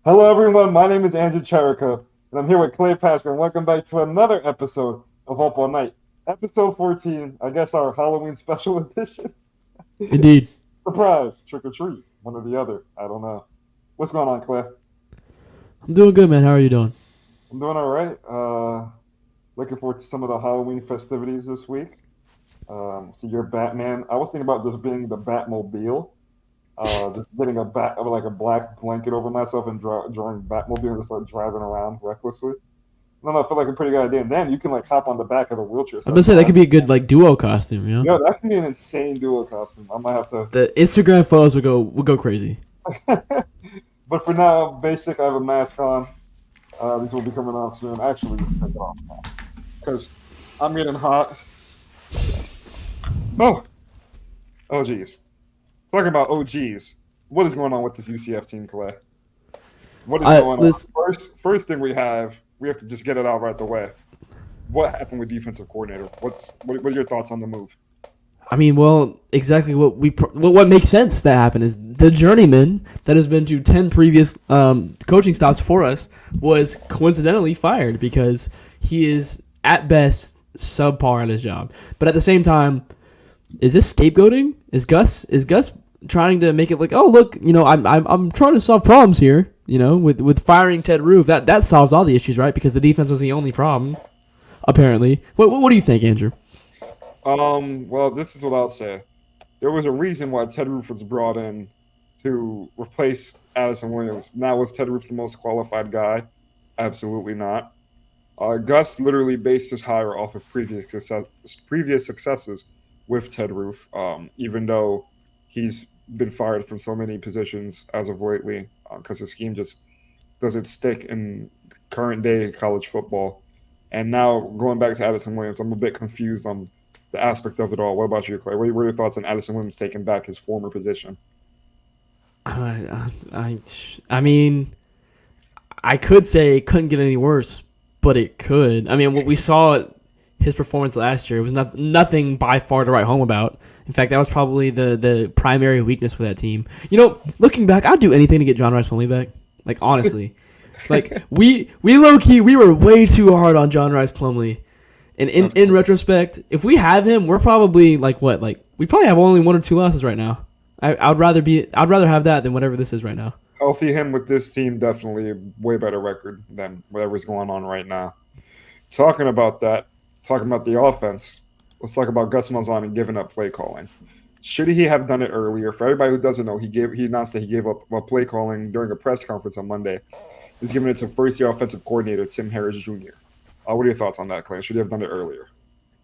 Hello, everyone. My name is Andrew Cherico, and I'm here with Clay Pasco, and welcome back to another episode of Up All Night. Episode 14, I guess our Halloween special edition. Indeed. Surprise, trick or treat, one or the other. I don't know. What's going on, Clay? I'm doing good, man. How are you doing? I'm doing all right. Looking forward to some of the Halloween festivities this week. So you're Batman. I was thinking about just being the Batmobile. Just getting like a black blanket over myself and drawing Batmobile and just start driving around recklessly. No, no, I feel like a pretty good idea. And then you can like hop on the back of the wheelchair, I'm gonna start say that could driving. be a good like duo costume. Yo, that could be an insane duo costume. I might have to. The Instagram photos would go crazy. But for now, basic. I have a mask on. These will be coming off soon. Actually, let's take it off now because I'm getting hot. Oh, oh, geez. Talking about OGs. What is going on with this UCF team, Clay? What is I going on? listen. First thing we have to just get it out right the way. What happened with defensive coordinator? What are your thoughts on the move? I mean, well, exactly what makes sense that happened is the journeyman that has been to 10 previous coaching stops for us was coincidentally fired because he is at best subpar at his job. But at the same time, is this scapegoating? Is Gus trying to make it like, oh look, I'm trying to solve problems here. With firing Ted Roof, that solves all the issues, right? Because the defense was the only problem, apparently. What do you think, Andrew? Well, this is what I'll say. There was a reason why Ted Roof was brought in to replace Addison Williams. Now, was Ted Roof the most qualified guy? Absolutely not. Gus literally based his hire off of previous successes with Ted Roof, even though he's been fired from so many positions as of lately, because his scheme just doesn't stick in current day college football. And now going back to Addison Williams, I'm a bit confused on the aspect of it all. What about you, Clay? What are your thoughts on Addison Williams taking back his former position? I mean, I could say it couldn't get any worse, but it could. I mean, what we saw his performance last year was nothing by far to write home about. In fact, that was probably the primary weakness for that team. Looking back, I'd do anything to get John Rice Plumlee back. Like honestly, like we low key we were way too hard on John Rice Plumlee. And in retrospect, if we have him, we're probably like what? Like we probably have only one or two losses right now. I'd rather have that than whatever this is right now. Healthy him with this team, definitely a way better record than whatever's going on right now. Talking about that, talking about the offense, let's talk about Gus Malzahn giving up play calling. Should he have done it earlier? For everybody who doesn't know, he announced that he gave up play calling during a press conference on Monday. He's giving it to first year offensive coordinator Tim Harris Jr. What are your thoughts on that, Clay? Should he have done it earlier?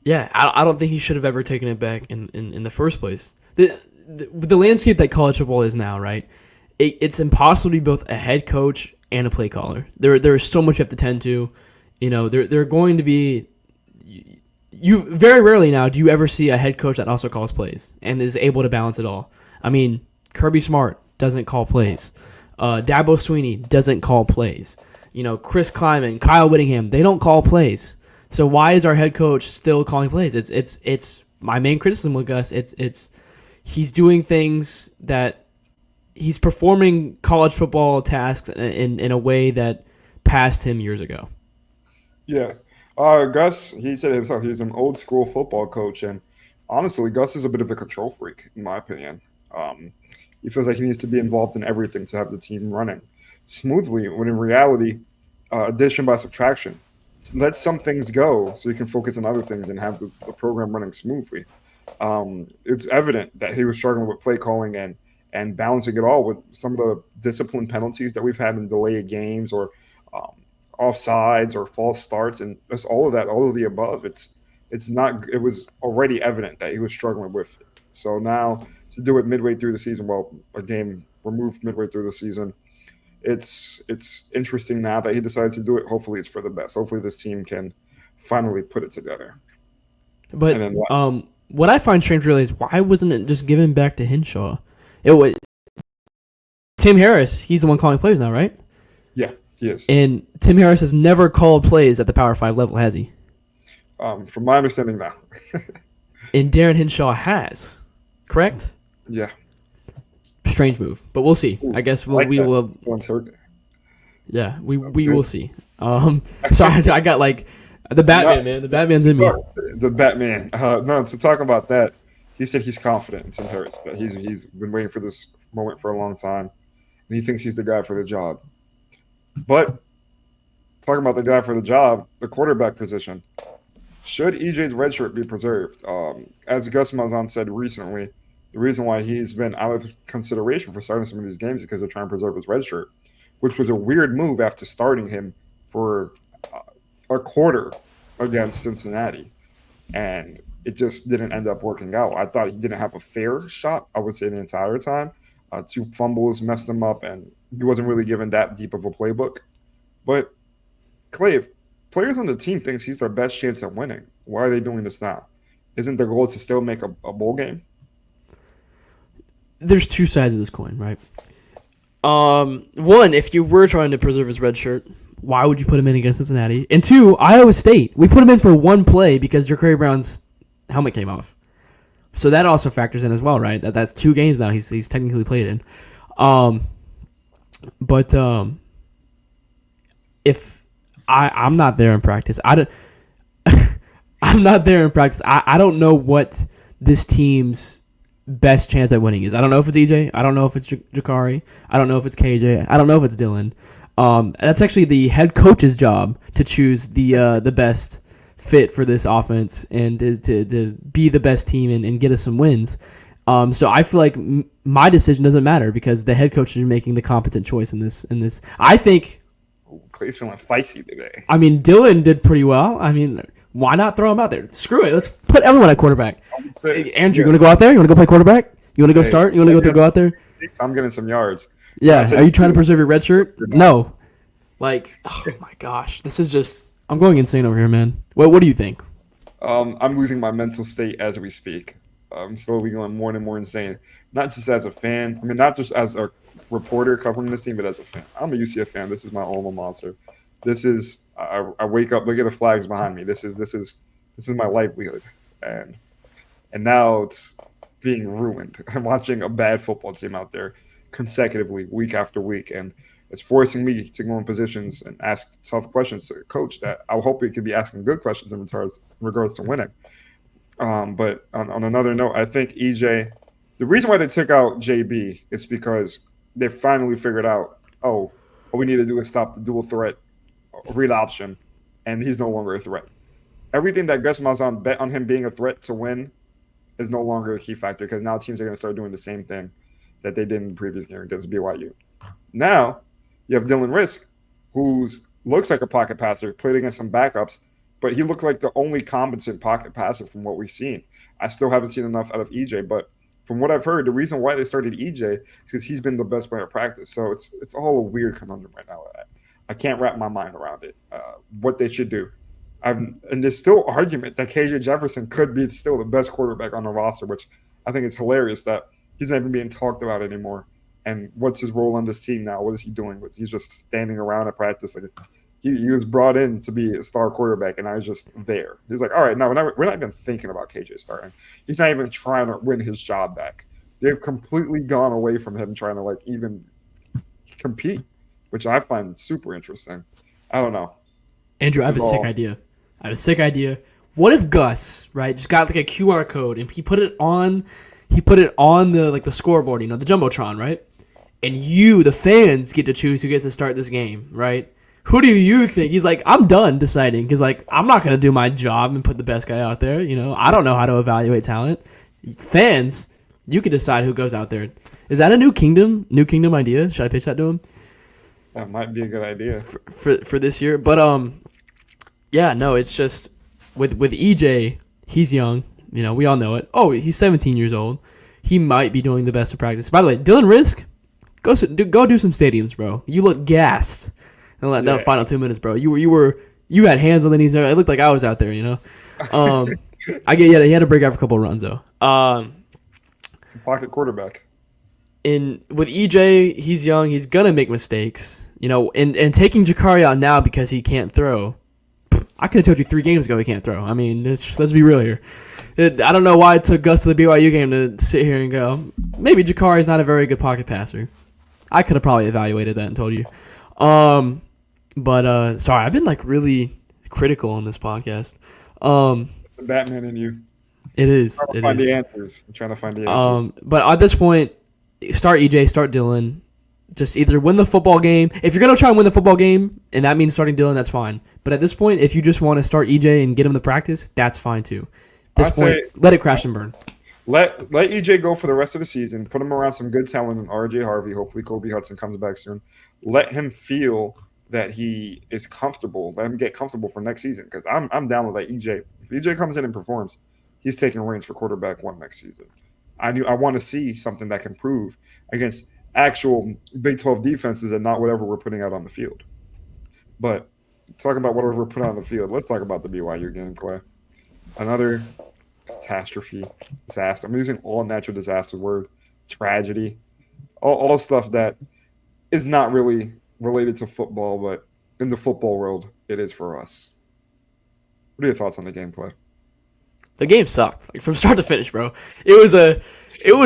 Yeah, I don't think he should have ever taken it back in the first place. The landscape that college football is now, right? It's impossible to be both a head coach and a play caller. There is so much you have to tend to. There are going to be you very rarely now do you ever see a head coach that also calls plays and is able to balance it all. I mean, Kirby Smart doesn't call plays. Dabo Sweeney doesn't call plays. Chris Kleiman, Kyle Whittingham, they don't call plays. So why is our head coach still calling plays? It's my main criticism with Gus. It's he's doing things that he's performing college football tasks in a way that passed him years ago. Yeah. Gus, he said himself, he's an old school football coach. And honestly, Gus is a bit of a control freak, in my opinion. He feels like he needs to be involved in everything to have the team running smoothly, when in reality, addition by subtraction. Let some things go so you can focus on other things and have the program running smoothly. It's evident that he was struggling with play calling and balancing it all with some of the discipline penalties that we've had in delayed games or um, offsides or false starts and just all of that, all of the above. It's not. It was already evident that he was struggling with it. So now to do it midway through the season, well, a game removed midway through the season, it's interesting now that he decides to do it. Hopefully, it's for the best. Hopefully, this team can finally put it together. And But then, what I find strange really is why wasn't it just given back to Hinshaw? It was Tim Harris. He's the one calling plays now, right? yeah, he is. And Tim Harris has never called plays at the Power Five level, has he? From my understanding now, And Darren Hinshaw has, correct? yeah. Strange move, but we'll see. Ooh, I guess I like we that. will. Once heard. Yeah, we Okay. will see. Sorry, I got like the Batman, man. The Batman's in me. The Batman. No, to talk about that, he said he's confident in Tim Harris. That he's been waiting for this moment for a long time, and he thinks he's the guy for the job. But talking about the guy for the job, the quarterback position. Should EJ's red shirt be preserved? As Gus Malzahn said recently, the reason why he's been out of consideration for starting some of these games is because they're trying to preserve his red shirt, which was a weird move after starting him for a quarter against Cincinnati, and it just didn't end up working out. I thought he didn't have a fair shot, I would say, the entire time. Two fumbles messed him up, and he wasn't really given that deep of a playbook. But Clay, if players on the team thinks he's their best chance at winning, why are they doing this now? Isn't the goal to still make a bowl game? There's two sides of this coin, right? One, if you were trying to preserve his red shirt, why would you put him in against Cincinnati? And two, Iowa State. We put him in for one play because Ja'Carri Brown's helmet came off. So that also factors in as well, right? That's 2 games now he's technically played in. But if I'm not there in practice, I'm not there in practice. I don't know what this team's best chance at winning is. I don't know if it's EJ. I don't know if it's Ja'Carri. I don't know if it's KJ. I don't know if it's Dylan. That's actually the head coach's job to choose the best fit for this offense and to be the best team and get us some wins. So I feel like my decision doesn't matter because the head coach is making the competent choice in this. I think. Clay's feeling feisty today. I mean, Dylan did pretty well. I mean, why not throw him out there? Screw it. Let's put everyone at quarterback. Hey, Andrew, you want to go out there? You want to go play quarterback? You want to go start? You want to go out there? I'm getting some yards. Yeah. Are you trying to preserve your red shirt? No. Like, oh my gosh, this is just. I'm going insane over here, man. What do you think? I'm losing my mental state as we speak. I'm slowly going more and more insane. Not just as a fan. I mean, not just as a reporter covering this team, but as a fan. I'm a UCF fan. This is my alma mater. This is. I wake up. Look at the flags behind me. This is my livelihood, and now it's being ruined. I'm watching a bad football team out there consecutively, week after week, and it's forcing me to go in positions and ask tough questions to a coach that I hope he could be asking good questions in regards to winning. But on another note, I think EJ, the reason why they took out JB is because they finally figured out, all we need to do is stop the dual threat read option, and he's no longer a threat. Everything that Gus Malzahn bet on him being a threat to win is no longer a key factor because now teams are going to start doing the same thing that they did in the previous game against BYU. Now, you have Dylan Risk, who looks like a pocket passer, played against some backups, but he looked like the only competent pocket passer from what we've seen. I still haven't seen enough out of EJ, but from what I've heard, the reason why they started EJ is because he's been the best player at practice. So it's all a weird conundrum right now. I can't wrap my mind around it, what they should do. And there's still argument that KJ Jefferson could be still the best quarterback on the roster, which I think is hilarious that he's not even being talked about anymore. And what's his role on this team now? What is he doing? He's just standing around at practice. Like he was brought in to be a star quarterback, and I was just there. He's like, all right, no, we're not even thinking about KJ starting. He's not even trying to win his job back. They've completely gone away from him trying to even compete, which I find super interesting. I don't know. Andrew, I have a sick idea. What if Gus, right, just got like a QR code and he put it on the the scoreboard, the Jumbotron, right? And you, the fans, get to choose who gets to start this game, right? Who do you think? He's like, I'm done deciding because I'm not gonna do my job and put the best guy out there. I don't know how to evaluate talent. Fans, you can decide who goes out there. Is that a new kingdom idea? Should I pitch that to him? That might be a good idea for this year. But yeah, no, it's just with EJ, he's young. We all know it. Oh, he's 17 years old. He might be doing the best of practice. By the way, Dylan Risk, go do some stadiums, bro. You look gassed in that final 2 minutes, bro. You had hands on the knees. It looked like I was out there. He had to break out for a couple of runs though. It's a pocket quarterback. With EJ, he's young. He's gonna make mistakes. And taking Ja'Carri out now because he can't throw. I could have told you 3 games ago he can't throw. I mean, let's be real here. I don't know why it took Gus to the BYU game to sit here and go, maybe Ja'Carri's not a very good pocket passer. I could have probably evaluated that and told you. Um, but sorry, I've been like really critical on this podcast. Um, It's the Batman in you. it is, Trying to it find the is. answers. I'm trying to find the answers. But at this point, start EJ, start Dylan. Just either win the football game. If you're gonna try and win the football game, and that means starting Dylan, that's fine. But at this point, if you just want to start EJ and get him the practice, that's fine too. At I this point, say let it crash and burn. let EJ go for the rest of the season. Put him around some good talent in RJ Harvey. Hopefully, Kobe Hudson comes back soon. Let him feel that he is comfortable. Let him get comfortable for next season. Because I'm down with that EJ. If EJ comes in and performs, he's taking reins for quarterback one next season. I want to see something that can prove against actual Big 12 defenses and not whatever we're putting out on the field. But talking about whatever we're putting on the field, let's talk about the BYU game, Clay. Another catastrophe, disaster. I'm using all natural disaster word, tragedy, all stuff that is not really related to football, but in the football world, it is for us. What are your thoughts on the gameplay? The game sucked, like from start to finish, bro. It was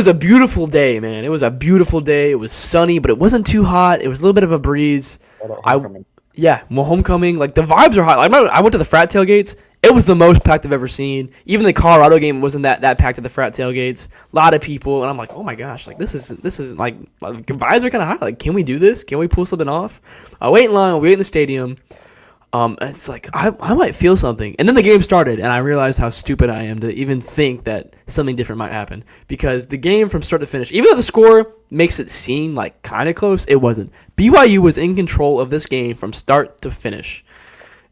a beautiful day, man. It was a beautiful day. It was sunny, but it wasn't too hot. It was a little bit of a breeze. I Homecoming. Yeah, well, homecoming, like the vibes are hot. I remember I went to the frat tailgates. It was the most packed I've ever seen. Even the Colorado game wasn't that packed at the frat tailgates. A lot of people, and I'm like, oh my gosh, like this is like vibes are kind of high. Like, can we do this? Can we pull something off? I wait in line. We wait in the stadium. It's like I might feel something, and then the game started, and I realized how stupid I am to even think that something different might happen. Because the game from start to finish, even though the score makes it seem like kind of close, it wasn't. BYU was in control of this game from start to finish,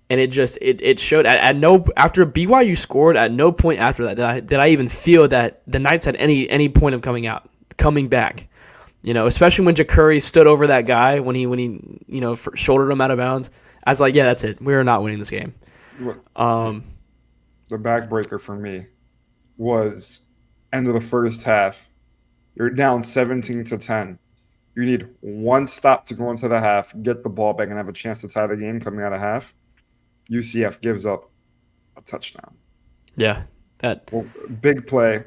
and it showed at no after BYU scored. At no point after that did I even feel that the Knights had any point of coming back. You know, especially when Jacuri stood over that guy when he shouldered him out of bounds. I was like, yeah, that's it. We're not winning this game. Um, The backbreaker for me was end of the first half. You're down 17-10. You need one stop to go into the half, get the ball back, and have a chance to tie the game coming out of half. UCF gives up a touchdown. yeah, that Well, big play,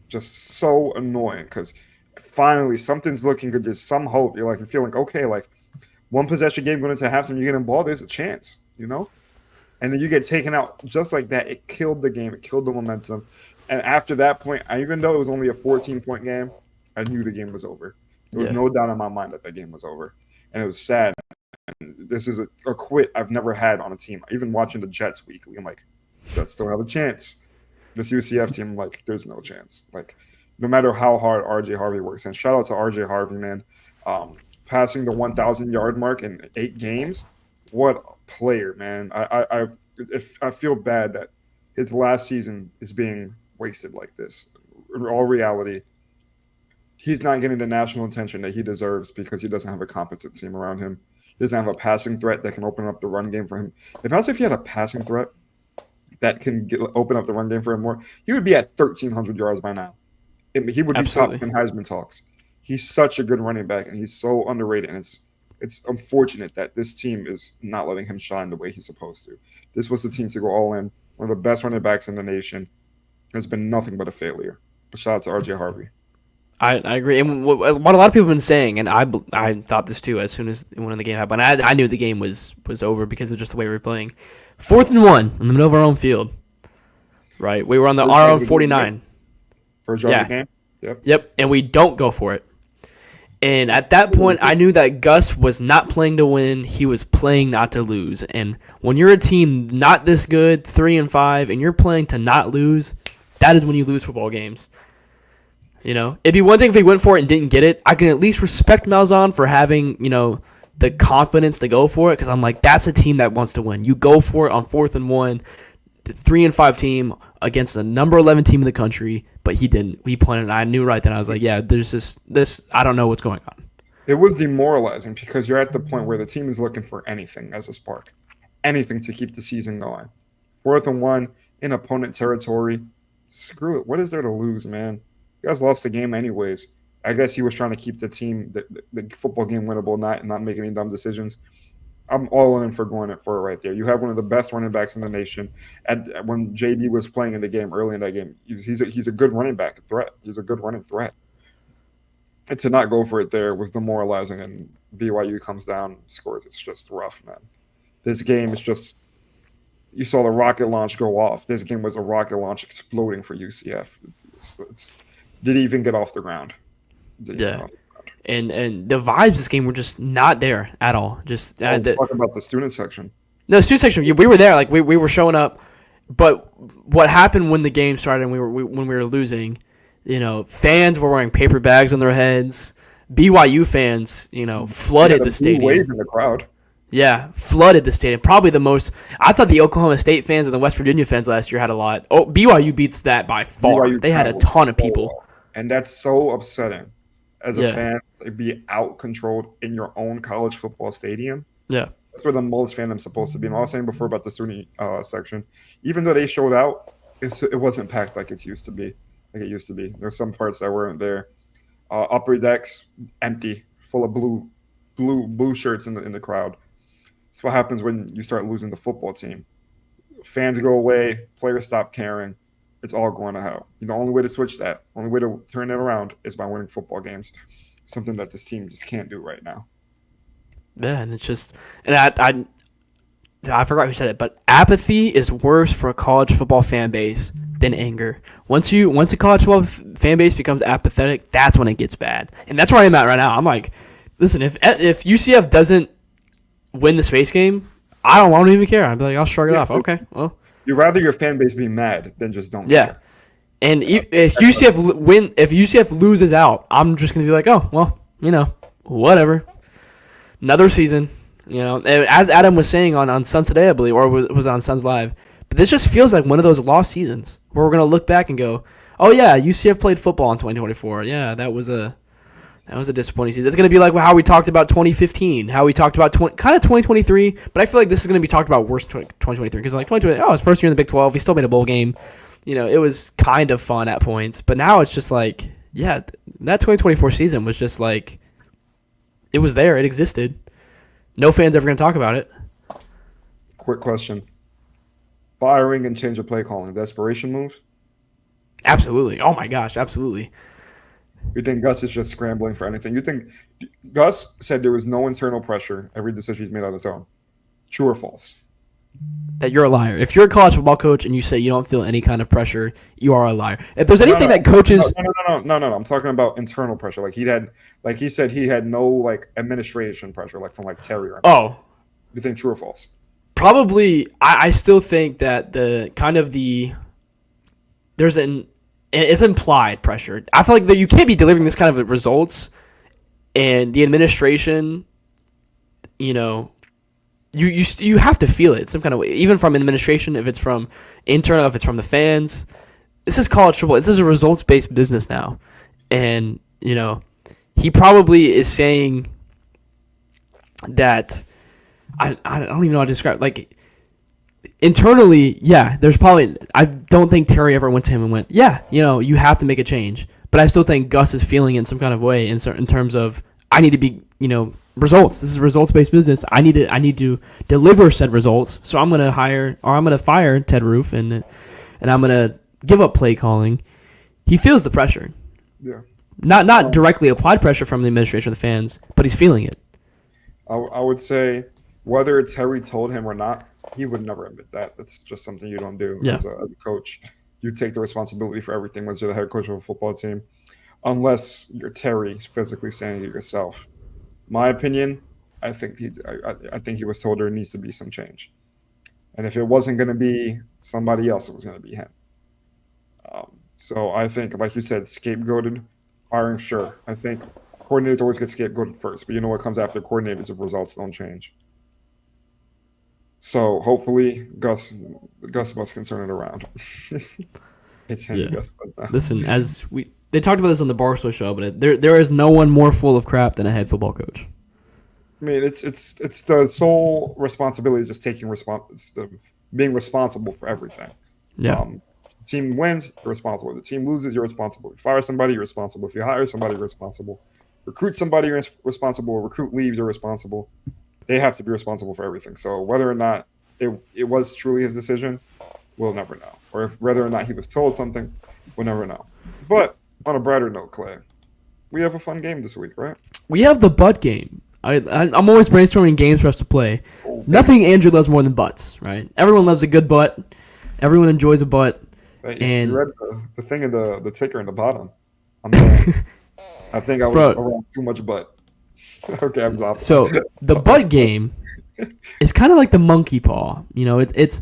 just so annoying because finally something's looking good. There's some hope. You're feeling okay. Like one possession game going into halftime, you get a ball, there's a chance, And then you get taken out just like that. It killed the game. It killed the momentum. And after that point, even though it was only a 14-point game, I knew the game was over. There was yeah. no doubt in my mind that game was over. And it was sad. And this is a quit I've never had on a team. Even watching the Jets weekly, I'm like, Jets still have a chance. This UCF team, like, there's no chance. Like, no matter how hard RJ Harvey works. And shout out to RJ Harvey, man. Passing the 1,000-yard mark in 8 games. What a player, man. I feel bad that his last season is being wasted like this. In all reality, he's not getting the national attention that he deserves because he doesn't have a competent team around him. He doesn't have a passing threat that can open up the run game for him. Imagine if he had a passing threat that can open up the run game for him more, he would be at 1,300 yards by now. He would be Absolutely. top in Heisman talks. He's such a good running back, and he's so underrated. And it's unfortunate that this team is not letting him shine the way he's supposed to. This was the team to go all in. One of the best running backs in the nation. Has been nothing but a failure. But shout out to RJ Harvey. I agree. And what a lot of people have been saying, and I thought this too as soon as one of the game happened. I knew the game was over because of just the way we were playing. 4th and 1 in the middle of our own field. Right, we were on our own 49. First drive of the game. Yep, and we don't go for it. And at that point, I knew that Gus was not playing to win. He was playing not to lose. And when you're a team not this good, 3-5, and you're playing to not lose, that is when you lose football games. It'd be one thing if he went for it and didn't get it. I can at least respect Malzahn for having, the confidence to go for it because I'm like, that's a team that wants to win. You go for it on 4th and 1, the 3-5 team against the number 11 team in the country, but he didn't. He punted, and I knew right then. I was like, yeah, there's this. I don't know what's going on. It was demoralizing because you're at the point where the team is looking for anything as a spark, anything to keep the season going. 4th and 1 in opponent territory. Screw it. What is there to lose, man? You guys lost the game anyways. I guess he was trying to keep the team, the football game winnable, not make any dumb decisions. I'm all in for going for it right there. You have one of the best running backs in the nation. And when JD was playing in the game early in that game, he's a good running back threat. He's a good running threat. And to not go for it there was demoralizing. And BYU comes down, scores. It's just rough, man. This game is just you saw the rocket launch go off. This game was a rocket launch exploding for UCF. Didn't even get off the ground. Didn't even Yeah. get off. And the vibes this game were just not there at all. Just Let's talk about the student section. no student section. We were there, like we were showing up, but what happened when the game started and when we were losing, fans were wearing paper bags on their heads. BYU fans, flooded the stadium. Wave in the crowd. Yeah, flooded the stadium. Probably the most. I thought the Oklahoma State fans and the West Virginia fans last year had a lot. Oh, BYU beats that by far. BYU They had a ton of people. And that's so upsetting as a Yeah. fan to be out controlled in your own college football stadium. Yeah. That's where the most fandom's supposed to be. And I was saying before about the student section, even though they showed out, it wasn't packed like it used to be. There's some parts that weren't there. Upper decks empty, full of blue shirts in the crowd. That's what happens when you start losing the football team. Fans go away, players stop caring. It's all going to hell. The only way to switch that, only way to turn it around is by winning football games. Something that this team just can't do right now. Yeah, and it's just, and I forgot who said it, but apathy is worse for a college football fan base than anger. Once a college football fan base becomes apathetic, that's when it gets bad, and that's where I'm at right now. I'm like, listen, if UCF doesn't win the space game, I won't even care. I'd be like, I'll shrug it off. Okay, well, You'd rather your fan base be mad than just don't yeah. care. And if UCF loses out, I'm just gonna be like, oh well, whatever. Another season, as Adam was saying on Suns Today, I believe, or was on Suns Live. But this just feels like one of those lost seasons where we're gonna look back and go, oh yeah, UCF played football in 2024. Yeah, that was a disappointing season. It's gonna be like how we talked about 2015, how we talked about kind of 2023. But I feel like this is gonna be talked about worse 2023 because like 2020, his first year in the Big 12, he still made a bowl game. It was kind of fun at points, but now it's just like, yeah, that 2024 season was just like, it was there, it existed. No fan's ever going to talk about it. Quick question. Firing and change of play calling, desperation move? Absolutely. Oh my gosh, absolutely. You think Gus is just scrambling for anything? You think Gus said there was no internal pressure, every decision he's made on his own? True or false? That you're a liar. If you're a college football coach and you say you don't feel any kind of pressure, you are a liar. If there's anything that coaches, no. I'm talking about internal pressure. Like he said, he had no like administration pressure, like from like Terry or anything. oh, You think true or false? probably. I still think that it's implied pressure. I feel like that you can't be delivering this kind of results, and the administration, you have to feel it some kind of way, even from administration, if it's from internal, if it's from the fans. This is college football. This is a results-based business now, and he probably is saying that I don't even know how to describe, like, internally. Yeah, there's probably, I don't think Terry ever went to him and went, yeah, you have to make a change, but I still think Gus is feeling it in some kind of way in terms of, I need to be results. This is a results-based business. I need to deliver said results. So I'm gonna fire Ted Roof and I'm gonna give up play calling. He feels the pressure. Yeah. Not directly applied pressure from the administration or the fans, but he's feeling it. I would say whether Terry told him or not, he would never admit that. That's just something you don't do as a coach. You take the responsibility for everything once you're the head coach of a football team, unless you're Terry physically saying it yourself. My opinion, I think he was told there needs to be some change, and if it wasn't going to be somebody else, it was going to be him. So I think, like you said, scapegoated, firing, sure. I think coordinators always get scapegoated first, but you know what comes after coordinators if results don't change. So hopefully Gus Bus can turn it around. It's him, Gus Bus now. Listen, they talked about this on the Barstool show, but there is no one more full of crap than a head football coach. I mean, it's the sole responsibility of just being responsible for everything. Yeah. The team wins, you're responsible. The team loses, you're responsible. If you fire somebody, you're responsible. If you hire somebody, you're responsible. Recruit somebody, you're responsible. Recruit leaves, you're responsible. They have to be responsible for everything. So whether or not it was truly his decision, we'll never know. Or whether or not he was told something, we'll never know. But on a brighter note, Clay, we have a fun game this week, right? We have the butt game. I'm always brainstorming games for us to play. Oh, Nothing Andrew loves more than butts, right? Everyone loves a good butt. Everyone enjoys a butt. hey, you And read the thing in the ticker in the bottom. I'm done. I think I was Fro- around too much butt. Okay, I'm off. so the butt game is kind of like the monkey paw. You know, it's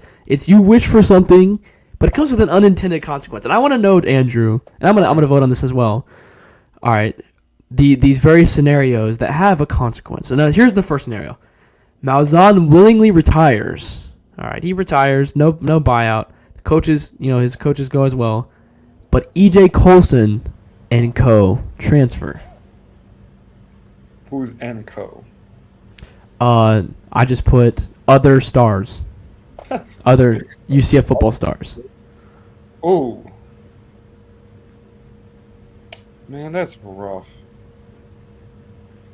you wish for something, but it comes with an unintended consequence. And I want to note, Andrew, and I'm gonna vote on this as well. All right, these various scenarios that have a consequence. So now here's the first scenario: Malzahn willingly retires. All right, he retires. No buyout. The coaches, his coaches go as well, but EJ Colson and co transfer. Who's N Co? I just put other stars, other UCF football stars. Oh, man, that's rough.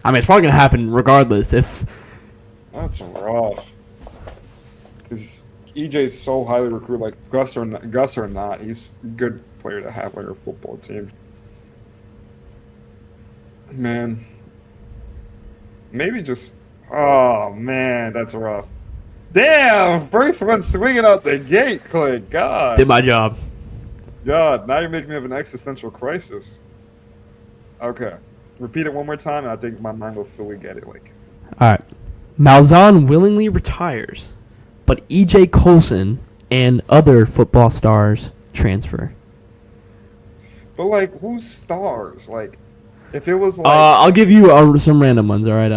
I mean, it's probably gonna happen regardless. If That's rough. Because EJ's so highly recruited. Like Gus or not, he's a good player to have on your football team. Man, maybe just. Oh man, that's rough. Damn, first one swinging out the gate, Clay. God, did my job. God, now you're making me have an existential crisis. Okay, repeat it one more time, and I think my mind will fully get it. Like, All right, Malzahn willingly retires, but EJ Colson and other football stars transfer. but like, who's stars? Like, if it was like, I'll give you some random ones. All right.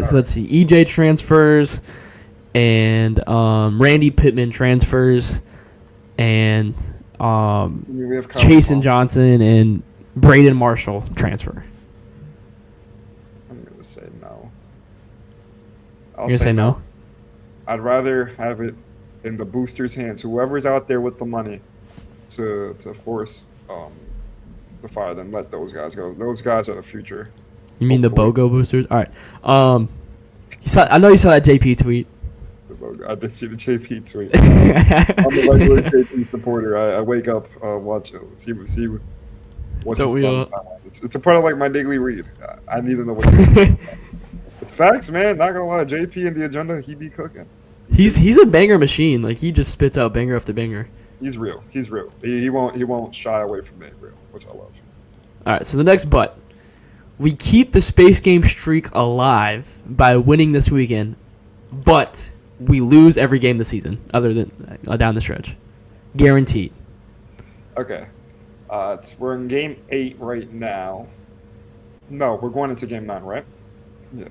So let's see. EJ transfers, and Randy Pittman transfers, and I mean, we have Chasen Johnson and Braden Marshall transfer. I'm gonna say no. You're gonna say no? I'd rather have it in the boosters' hands. Whoever's out there with the money to force to fire them, let those guys go. Those guys are the future. You mean Hopefully. the BOGO boosters? All right. I know you saw that JP tweet. I did see the JP tweet. I'm a regular JP supporter. I wake up, watch it, see what Don't he's we done. all? It's a part of like my daily read. I need to know what he's doing. It's facts, man. Not gonna lie. JP in the agenda, he be cooking. He's a banger machine. Like he just spits out banger after banger. He's real. He's real. He won't shy away from being real, which I love. All right. So the next butt, we keep the space game streak alive by winning this weekend, but we lose every game this season, other than down the stretch, guaranteed. Okay. We're in game 8 right now. No, we're going into game 9, right? Yeah.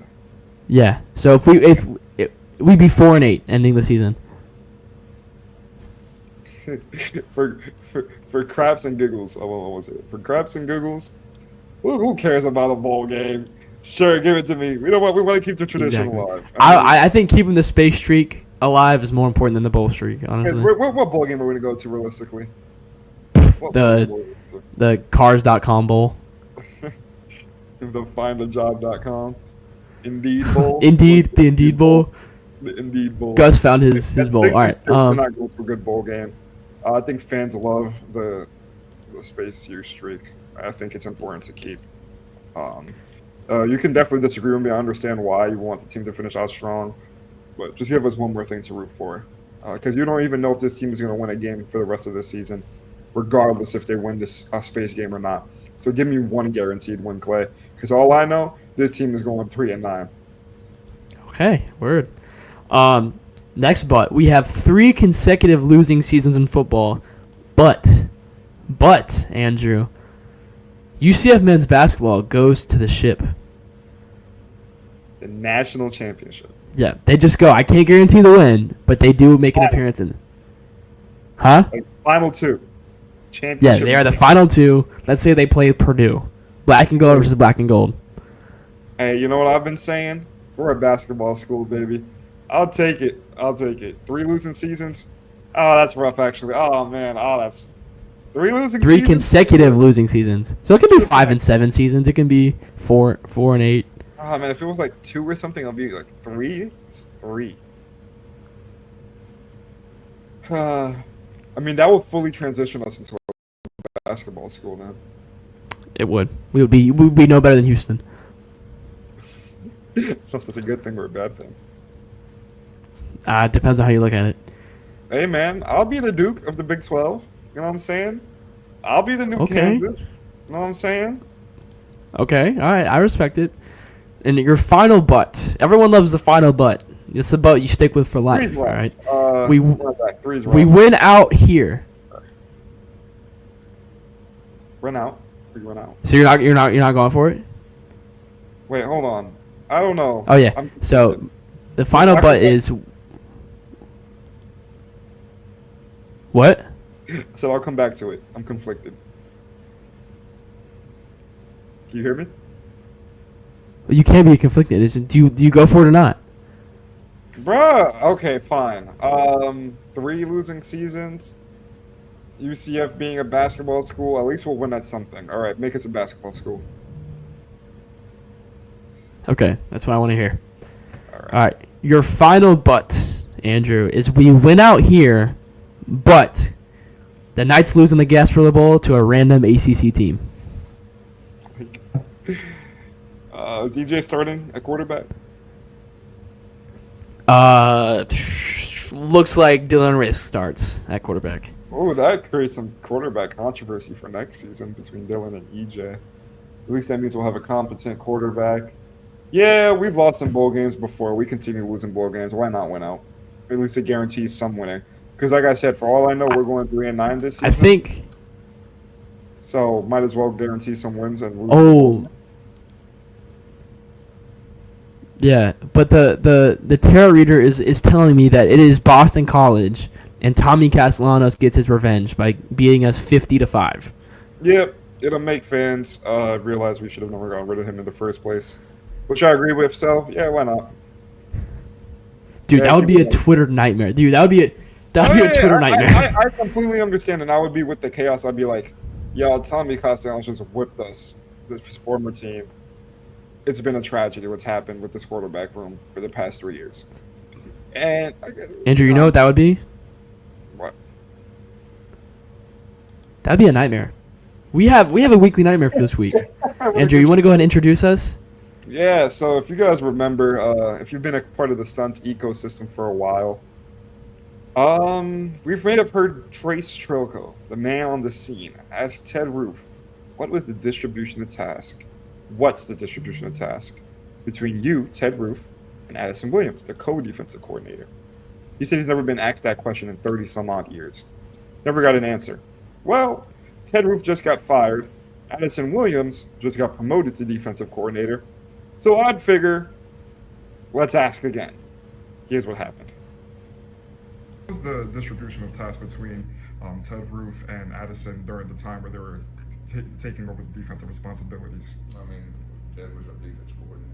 Yeah. So if we'd be 4-8 ending the season. for craps and giggles, what was it? For craps and giggles, who cares about a bowl game? Sure, give it to me. We want to keep the tradition Exactly. alive. I think keeping the space streak alive is more important than the bowl streak, honestly. What bowl game are we going to go to realistically? The Cars.com bowl. The findthejob.com. Indeed bowl. Indeed, the Indeed bowl. The Indeed bowl. Gus found his bowl. All right. We're not going to a good bowl game. I think fans love the space year streak. I think it's important to keep. You can definitely disagree with me. I understand why you want the team to finish out strong, but just give us one more thing to root for, because you don't even know if this team is going to win a game for the rest of the season, regardless if they win this space game or not. So give me one guaranteed win, Clay, because all I know, this team is going 3-9. Okay, word. Next butt, we have 3 consecutive losing seasons in football, but Andrew, UCF men's basketball goes to the ship. The national championship. Yeah, they just go. I can't guarantee the win, but they do make an appearance in. Huh? Like, final 2. Yeah, Championship. they are the final 2. Let's say they play Purdue. Black and gold versus black and gold. Hey, you know what I've been saying? We're a basketball school, baby. I'll take it. 3 losing seasons. Oh, that's rough, actually. Oh man. Oh, that's 3 losing. 3 seasons? consecutive losing seasons. So it can be 5-7 seasons. It can be 4-8. Oh man, if it was like 2 or something, it'll be like 3. It's 3. I mean, that would fully transition us into a basketball school, man. It would. We would be no better than Houston. If that's a good thing or a bad thing. It depends on how you look at it. Hey man, I'll be the Duke of the Big 12. You know what I'm saying? I'll be the new Okay. Kansas. You know what I'm saying? Okay. All right. I respect it. And your final butt. Everyone loves the final butt. It's the butt you stick with for life. Three's All right. left. We Three's we left. win out here. Run out. We run out. So you're not going for it. Wait, hold on. I don't know. Oh yeah. I'm So the final I butt can- is what? So I'll come back to it. I'm conflicted. Can you hear me? You can't be conflicted. Do you go for it or not? Bruh. Okay, fine. 3 losing seasons. UCF being a basketball school. At least we'll win at something. All right, make us a basketball school. Okay, that's what I want to hear. All right. All right, your final butt, Andrew, is we win out here, but the Knights lose in the Gasparilla Bowl to a random ACC team. Is EJ starting at quarterback? Looks like Dylan Risk starts at quarterback. Oh, that creates some quarterback controversy for next season between Dylan and EJ. At least that means we'll have a competent quarterback. Yeah, we've lost in bowl games before. We continue losing bowl games. Why not win out? At least it guarantees some winning. Because, like I said, for all I know, we're going 3-9 this season. I think. So might as well guarantee some wins and lose. Oh. Yeah, but the tarot reader is telling me that it is Boston College, and Tommy Castellanos gets his revenge by beating us 50-5. Yep, it'll make fans realize we should have never gotten rid of him in the first place, which I agree with. So yeah, why not? Dude, Yeah, that would be a keep going. Twitter nightmare. Dude, that would be a Twitter nightmare. I completely understand, and I would be with the chaos. I'd be like, "Yo, Tommy Castellanos just whipped us, this former team. It's been a tragedy what's happened with this quarterback room for the past 3 years." And Andrew, you know what that would be? what? That'd be a nightmare. We have a weekly nightmare for this week. Andrew, you want to go ahead and introduce us? Yeah, so if you guys remember, if you've been a part of the stunts ecosystem for a while, we may have heard Trace Cherico, the man on the scene, as Ted Roof. What was the distribution of task? What's the distribution of task between you, Ted Roof, and Addison Williams, the co-defensive coordinator? He said he's never been asked that question in 30 some odd years. Never got an answer. Well, Ted Roof just got fired. Addison Williams just got promoted to defensive coordinator. So I'd figure, let's ask again. Here's what happened. What was the distribution of tasks between Ted Roof and Addison during the time where they were taking over the defensive responsibilities? I mean, Ted was our defense coordinator.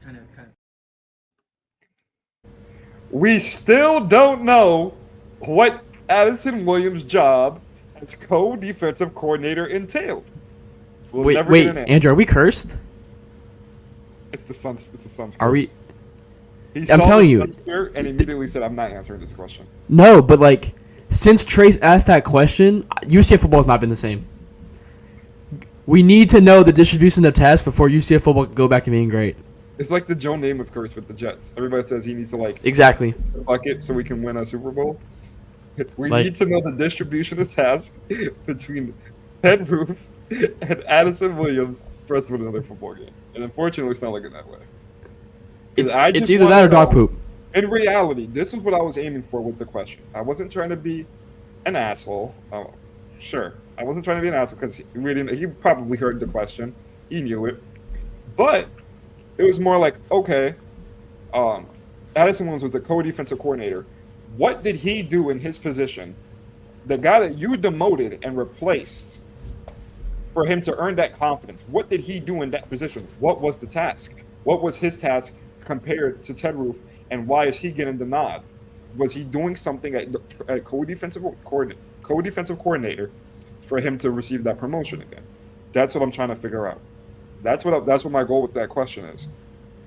Kind of. We still don't know what Addison Williams' job as co-defensive coordinator entailed. We'll Wait, never get an answer. Andrew, are we cursed? It's the Suns. It's the Suns. Are we? curse. He I'm saw telling the you. Suns here and immediately said, "I'm not answering this question." No, but like, since Trace asked that question, UCF football has not been the same. We need to know the distribution of tasks before UCF football can go back to being great. It's like the Joe Namath curse with the Jets. Everybody says he needs to Exactly. bucket so we can win a Super Bowl. We Like- need to know the distribution of tasks between Ted Roof and Addison Williams for us to win another football game. And unfortunately, it's not looking that way. It's I it's just either wanna that or dog know- poop. In reality, this is what I was aiming for with the question. I wasn't trying to be an asshole. Oh, sure. I wasn't trying to be an asshole because he probably heard the question. He knew it. But it was more like, okay, Addison Williams was the co-defensive coordinator. What did he do in his position? The guy that you demoted and replaced for him to earn that confidence. What did he do in that position? What was the task? What was his task compared to Ted Roof? And why is he getting the nod? Was he doing something at co-defensive coordinator for him to receive that promotion again? That's what I'm trying to figure out. That's what my goal with that question is,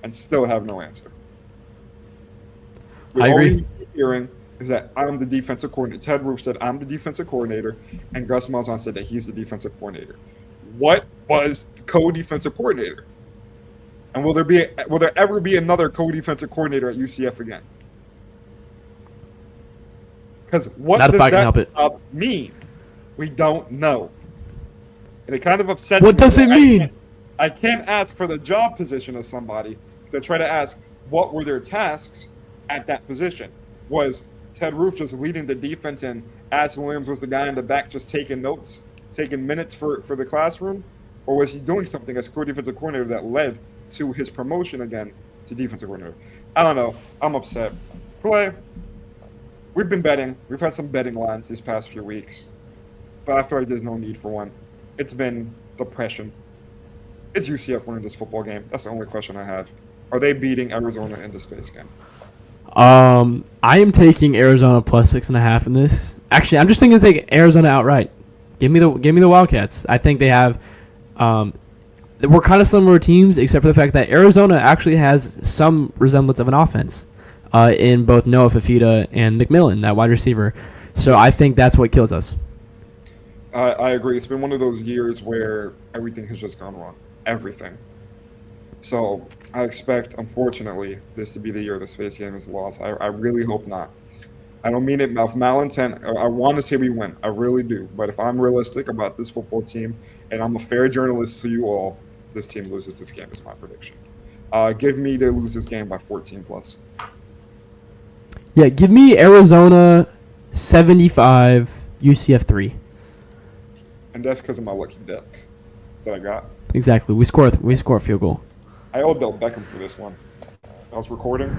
and still have no answer. I agree. All we keep hearing is that I'm the defensive coordinator. Ted Roof said I'm the defensive coordinator, and Gus Malzahn said that he's the defensive coordinator. What was co-defensive coordinator? And will there ever be another co-defensive coordinator at UCF again? Because what Not if does I can help it. that mean? We don't know. And it kind of upsets What me does that it mean? I can't ask for the job position of somebody because I try to ask what were their tasks at that position. Was Ted Roof just leading the defense and Ash Williams was the guy in the back just taking notes, taking minutes for the classroom? Or was he doing something as co-defensive coordinator that led to his promotion again to defensive coordinator? I don't know. I'm upset. Play. We've been betting. We've had some betting lines these past few weeks. But I feel like there's no need for one. It's been depression. Is UCF winning this football game? That's the only question I have. Are they beating Arizona in the space game? I am taking Arizona plus 6.5 in this. Actually, I'm just thinking to take Arizona outright. Give me the Wildcats. I think they have. We're kind of similar teams, except for the fact that Arizona actually has some resemblance of an offense in both Noah Fafita and McMillan, that wide receiver. So I think that's what kills us. I agree. It's been one of those years where everything has just gone wrong. Everything. So I expect, unfortunately, this to be the year the space game is lost. I really hope not. I don't mean it with malintent. I want to say we win. I really do. But if I'm realistic about this football team, and I'm a fair journalist to you all, this team loses this game is my prediction. Give me to lose this game by 14 plus. Yeah, give me Arizona 75, UCF 3. And that's because of my lucky deck that I got. Exactly. We score a field goal. I owed Bill Beckham for this one. I was recording.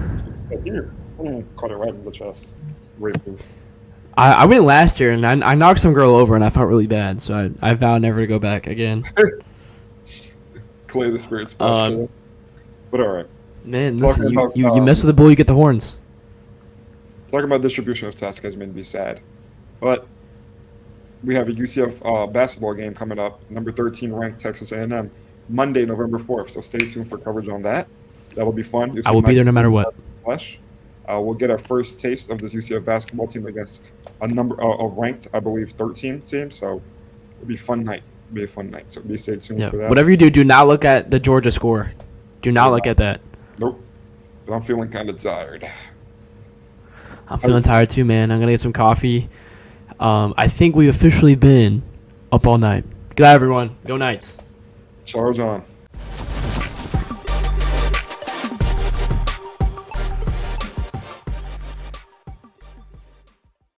Said, here. Caught it right in the chest. Great move. I went last year, and I knocked some girl over, and I felt really bad. So I vowed never to go back again. Clay the Spirit splash. But all right. Man, listen, Talking about, you mess with the bull, you get the horns. Talking about distribution of tasks has made me sad. But we have a UCF basketball game coming up. Number 13 ranked Texas A&M. Monday, November 4th. So stay tuned for coverage on that. That'll be fun. I will be there no matter what. Flesh. We'll get our first taste of this UCF basketball team against a number of ranked, I believe, 13 teams. So it'll be a fun night. So be stay tuned for that. Whatever you do, do not look at the Georgia score. Do not look at that. Nope. But I'm feeling kind of tired. I'm feeling tired too, man. I'm gonna get some coffee. I think we've officially been up all night. Good night, everyone. Go Knights. Charge on.